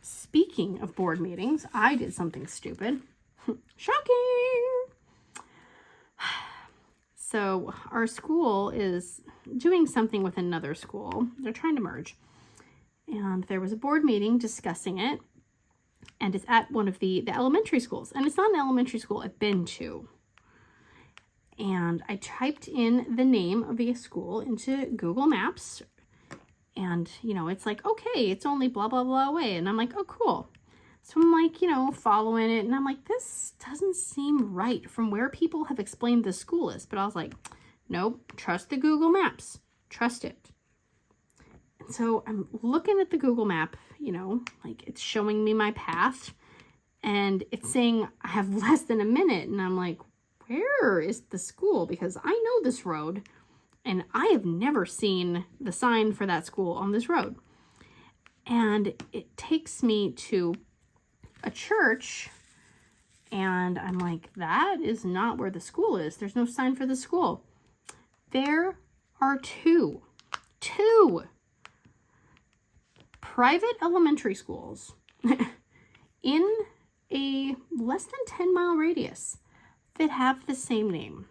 [SPEAKER 1] Speaking of board meetings, I did something stupid. Shocking! So our school is doing something with another school. They're trying to merge. And there was a board meeting discussing it. And it's at one of the elementary schools. And it's not an elementary school I've been to. And I typed in the name of the school into Google Maps. And, you know, it's like, okay, it's only blah, blah, blah away. And I'm like, oh, cool. So I'm like, you know, following it. And I'm like, this doesn't seem right from where people have explained the school is. But I was like, nope, trust the Google Maps. Trust it. And so I'm looking at the Google map, you know, like it's showing me my path. And it's saying I have less than a minute. And I'm like, where is the school? Because I know this road. And I have never seen the sign for that school on this road. And it takes me to a church, and I'm like, that is not where the school is. There's no sign for the school. There are two private elementary schools in a less than 10-mile radius that have the same name.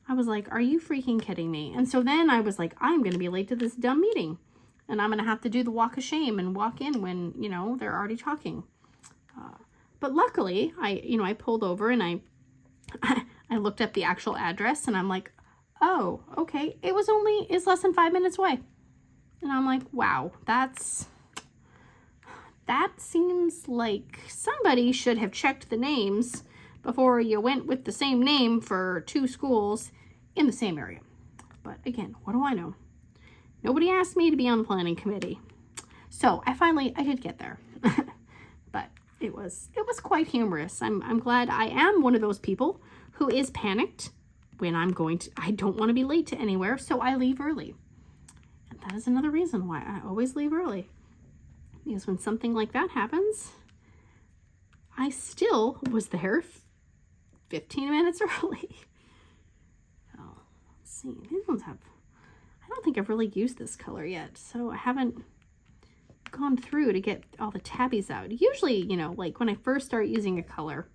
[SPEAKER 1] I was like, are you freaking kidding me? And so then I was like, I'm going to be late to this dumb meeting. And I'm going to have to do the walk of shame and walk in when, you know, they're already talking. But luckily, I pulled over and I looked up the actual address, and I'm like, oh, okay. It's less than 5 minutes away. And I'm like, wow, that seems like somebody should have checked the names before you went with the same name for two schools in the same area. But again, what do I know? Nobody asked me to be on the planning committee. So I did get there. But it was quite humorous. I'm glad I am one of those people who is panicked when I don't want to be late to anywhere, so I leave early. And that is another reason why I always leave early. Because when something like that happens, I still was there 15 minutes early. Oh, let's see. These ones have, I don't think I've really used this color yet, so I haven't gone through to get all the tabbies out. Usually, you know, like when I first start using a color,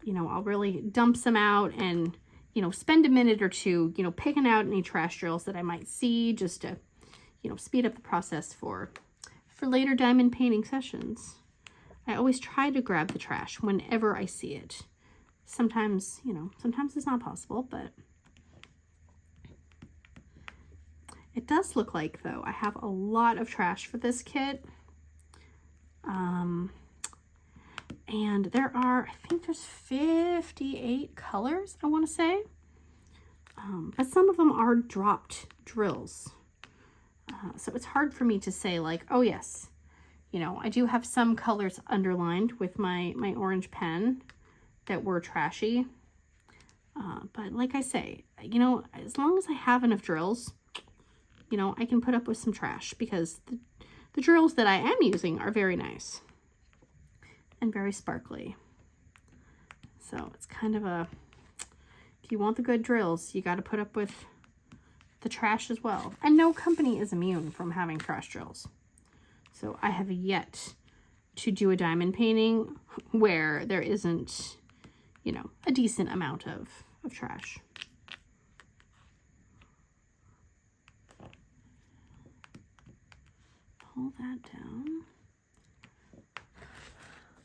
[SPEAKER 1] you know, I'll really dump some out and, you know, spend a minute or two, you know, picking out any trash drills that I might see, just to, you know, speed up the process for later diamond painting sessions. I always try to grab the trash whenever I see it. Sometimes, you know, sometimes it's not possible, but it does look like, though, I have a lot of trash for this kit. And there are, I think there's 58 colors, I want to say. But some of them are dropped drills. So it's hard for me to say, like, oh, yes. You know, I do have some colors underlined with my orange pen that were trashy. But like I say, you know, as long as I have enough drills, you know, I can put up with some trash, because the drills that I am using are very nice and very sparkly. So it's kind of a, if you want the good drills, you got to put up with the trash as well. And no company is immune from having trash drills. So I have yet to do a diamond painting where there isn't, you know, a decent amount of trash. Pull that down.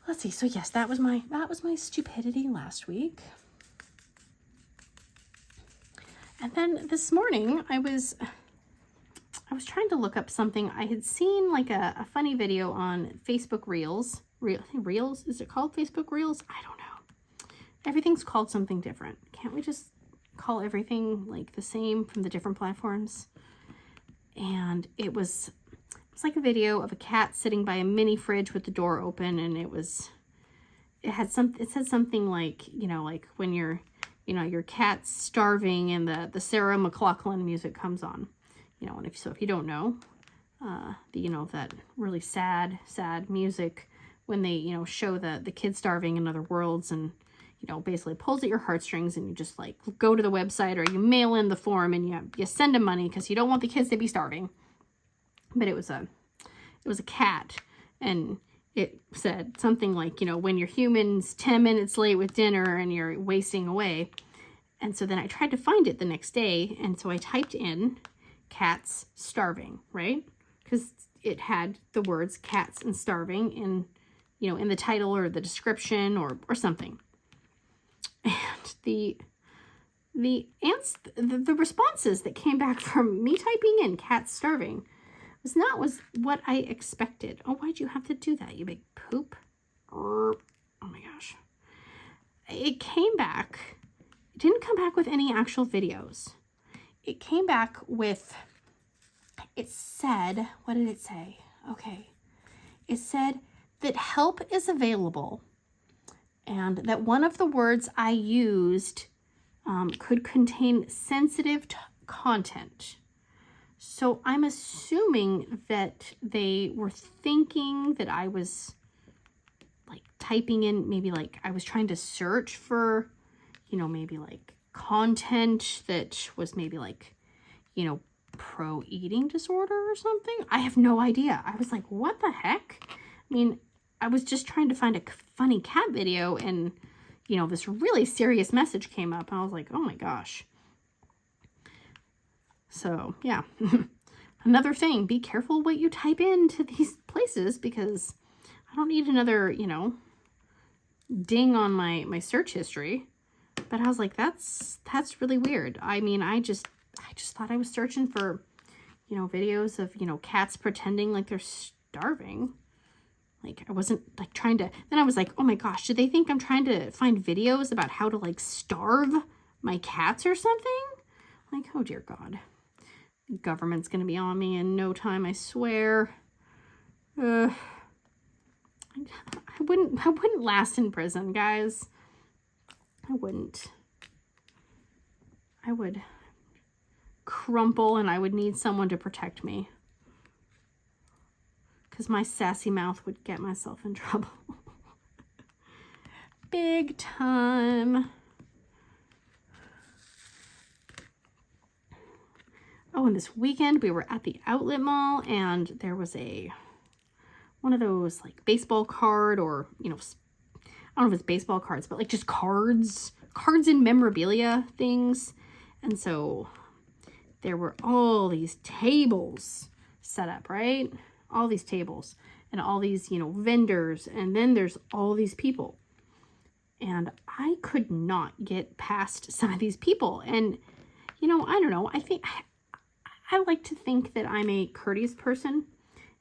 [SPEAKER 1] Let's see. So yes, that was my stupidity last week. And then this morning I was was trying to look up something. I had seen like a funny video on Facebook Reels. Reels? Is it called Facebook Reels? I don't know. Everything's called something different. Can't we just call everything like the same from the different platforms? And it was like a video of a cat sitting by a mini fridge with the door open, and it said something like, like when your cat's starving and the Sarah McLachlan music comes on. And if you don't know, that really sad music when they, show the kid starving in other worlds, and, basically pulls at your heartstrings, and you just like go to the website or you mail in the form and you send them money because you don't want the kids to be starving. But it was a cat, and it said something like, when your human's 10 minutes late with dinner and you're wasting away. And so then I tried to find it the next day, and so I typed in cats starving, right? Because it had the words cats and starving in, in the title or the description or something. And the responses that came back from me typing in cats starving was what I expected. Oh, why'd you have to do that, you big poop? Oh my gosh. It came back. It didn't come back with any actual videos. It came back with, it said, what did it say? Okay. It said that help is available, and that one of the words I used could contain sensitive content. So I'm assuming that they were thinking that I was like typing in, maybe like I was trying to search for, maybe like content that was maybe like, pro eating disorder or something. I have no idea. I was like, what the heck? I mean, I was just trying to find a funny cat video, and, this really serious message came up, and I was like, oh my gosh. So, yeah. Another thing, be careful what you type into these places, because I don't need another, ding on my search history. But I was like, that's really weird. I mean, I just thought I was searching for, videos of, cats pretending like they're starving. Like, I wasn't like trying to, then I was like, oh my gosh, do they think I'm trying to find videos about how to like starve my cats or something? Like, oh dear God. The government's going to be on me in no time, I swear. I wouldn't last in prison, guys. I wouldn't. I would crumple, and I would need someone to protect me, because my sassy mouth would get myself in trouble. Big time. Oh, and this weekend we were at the outlet mall, and there was one of those like baseball card, or, I don't know if it's baseball cards, but like just cards and memorabilia things. And so there were all these tables set up, right? All these tables and all these, vendors. And then there's all these people. And I could not get past some of these people. And, I don't know. I like to think that I'm a courteous person.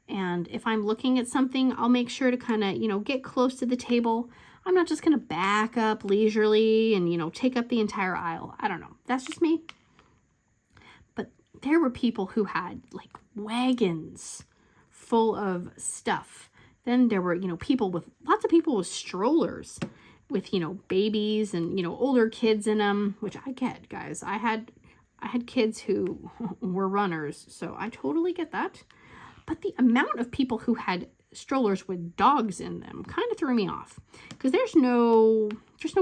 [SPEAKER 1] And if I'm looking at something, I'll make sure to kind of, get close to the table. I'm not just going to back up leisurely and, take up the entire aisle. I don't know. That's just me. But there were people who had like wagons full of stuff. Then there were, lots of people with strollers with, babies and, older kids in them, which I get, guys. I had kids who were runners, so I totally get that. But the amount of people who had strollers with dogs in them kind of threw me off, because there's no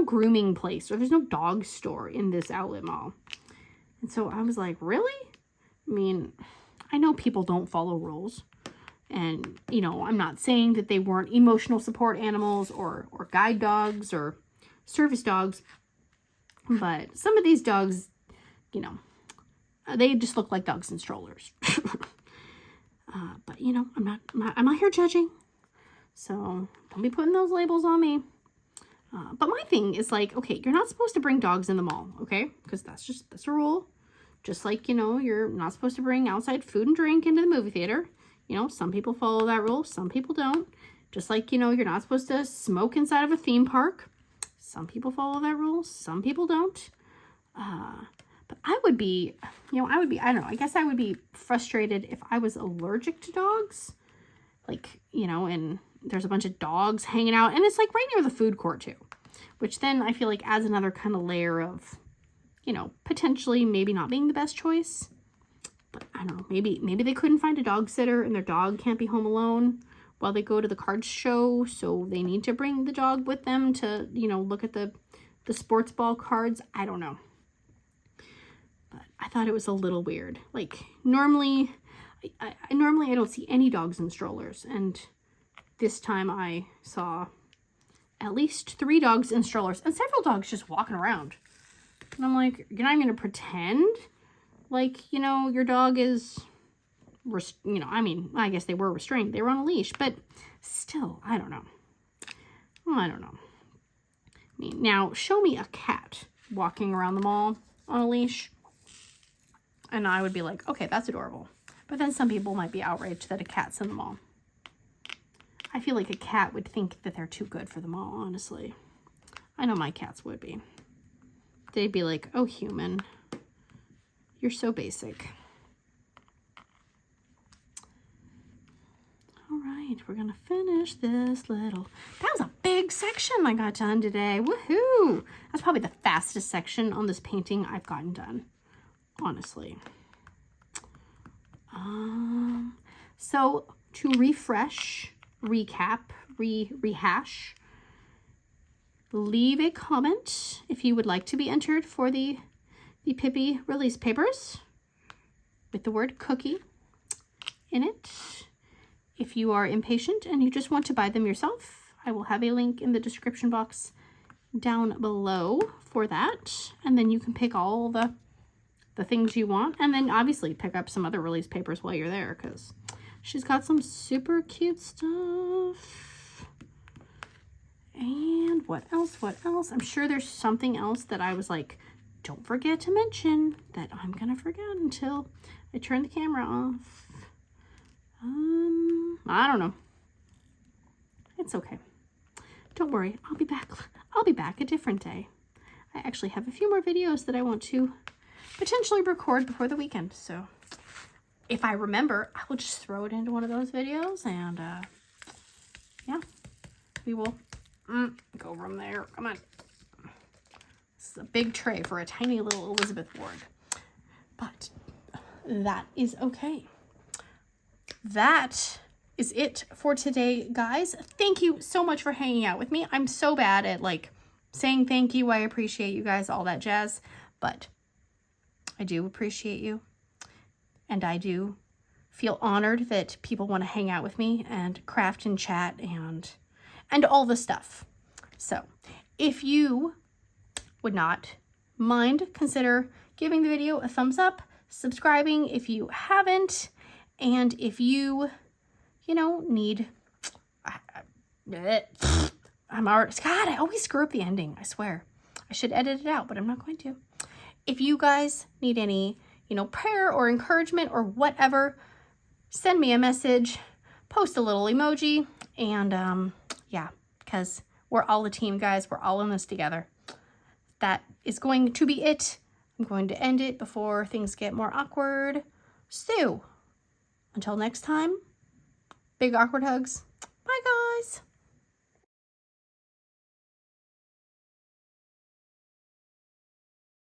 [SPEAKER 1] grooming place, or there's no dog store in this outlet mall. And so I was like, really? I mean, I know people don't follow rules, and I'm not saying that they weren't emotional support animals or guide dogs or service dogs, but some of these dogs, they just look like dogs in strollers. But I'm not here judging, so don't be putting those labels on me. But my thing is like, okay, you're not supposed to bring dogs in the mall, okay? Because that's a rule. Just like, you know, you're not supposed to bring outside food and drink into the movie theater. You know, some people follow that rule, some people don't. Just like, you know, you're not supposed to smoke inside of a theme park. Some people follow that rule, some people don't. But I would be, you know, I don't know, I guess I would be frustrated if I was allergic to dogs. Like, you know, and there's a bunch of dogs hanging out, and it's like right near the food court too. Which then I feel like adds another kind of layer of, you know, potentially maybe not being the best choice. But I don't know, maybe they couldn't find a dog sitter and their dog can't be home alone while they go to the card show, so they need to bring the dog with them to, you know, look at the sports ball cards. I don't know. But I thought it was a little weird. Like, normally I don't see any dogs in strollers, and this time I saw at least 3 dogs in strollers and several dogs just walking around. And I'm like, you're not even going to pretend like, you know, your dog is, you know, I mean, I guess they were restrained. They were on a leash, but still, I don't know. I don't know. I mean, now, show me a cat walking around the mall on a leash, and I would be like, okay, that's adorable. But then some people might be outraged that a cat's in the mall. I feel like a cat would think that they're too good for the mall, honestly. I know my cats would be. They'd be like, oh, human, you're so basic. All right, we're gonna finish this little, that was a big section I got done today. Woohoo! That's probably the fastest section on this painting I've gotten done, honestly. So to refresh, recap, rehash, leave a comment if you would like to be entered for the Pippy Release Papers with the word cookie in it. If you are impatient and you just want to buy them yourself, I will have a link in the description box down below for that. And then you can pick all the things you want, and then obviously pick up some other release papers while you're there, because she's got some super cute stuff. And what else? I'm sure there's something else that I was like, don't forget to mention, that I'm gonna forget until I turn the camera off. I don't know. It's okay. Don't worry, I'll be back. I'll be back a different day. I actually have a few more videos that I want to potentially record before the weekend, so if I remember, I will just throw it into one of those videos, and yeah, we will go from there. Come on. This is a big tray for a tiny little Elizabeth Ward, but that is okay. That is it for today, guys. Thank you so much for hanging out with me. I'm so bad at like saying thank you, I appreciate you guys, all that jazz, but I do appreciate you, and I do feel honored that people want to hang out with me and craft and chat and all the stuff. So if you would not mind, consider giving the video a thumbs up, subscribing if you haven't, and if you know, need, I'm already, God, I always screw up the ending, I swear. I should edit it out, but I'm not going to. If you guys need any, you know, prayer or encouragement or whatever, send me a message, post a little emoji, and yeah, because we're all a team, guys. We're all in this together. That is going to be it. I'm going to end it before things get more awkward. So, until next time, big awkward hugs. Bye, guys.